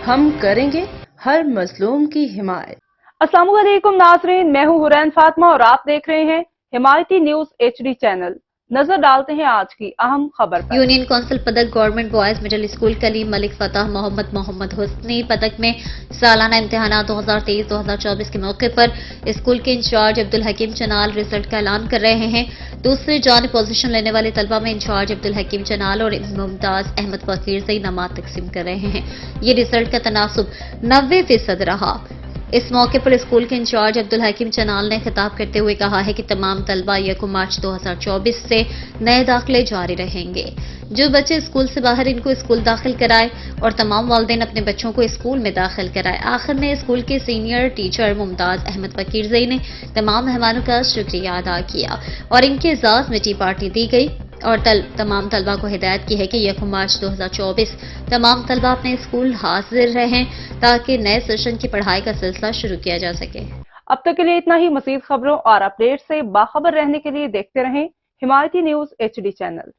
ہم کریں گے ہر مظلوم کی حمایت۔ السلام علیکم ناظرین، میں ہوں حرین فاطمہ اور آپ دیکھ رہے ہیں حمایتی نیوز HD چینل۔ نظر ڈالتے ہیں آج کی اہم خبر پر۔ Union council Padak government boys middle school Kaleem Malik Fateh Muhammad Hasni Padak میں سالانہ امتحانات 2023-2024 کے موقع پر اسکول کے انچارج عبدالحکیم چنال رزلٹ کا اعلان کر رہے ہیں۔ دوسری جانب پوزیشن لینے والے طلبہ میں انچارج عبدالحکیم چنال اور ممتاز احمد فقیر سے انعامات تقسیم کر رہے ہیں۔ یہ رزلٹ کا تناسب 90% رہا۔ اس موقع پر اسکول کے انچارج عبدالحکیم چنال نے خطاب کرتے ہوئے کہا ہے کہ تمام طلبہ 1 مارچ 2024 سے نئے داخلے جاری رہیں گے۔ جو بچے اسکول سے باہر ان کو اسکول داخل کرائے اور تمام والدین اپنے بچوں کو اسکول میں داخل کرائے۔ آخر میں اسکول کے سینئر ٹیچر ممتاز احمد فقیرزئی نے تمام مہمانوں کا شکریہ ادا کیا اور ان کے اعزاز میں ٹی پارٹی دی گئی اور تمام طلبہ کو ہدایت کی ہے کہ 1 مارچ 2024 تمام طلبہ اپنے اسکول حاضر رہیں تاکہ نئے سیشن کی پڑھائی کا سلسلہ شروع کیا جا سکے۔ اب تک کے لیے اتنا ہی۔ مزید خبروں اور اپڈیٹ سے باخبر رہنے کے لیے دیکھتے رہیں حمایتی نیوز HD چینل۔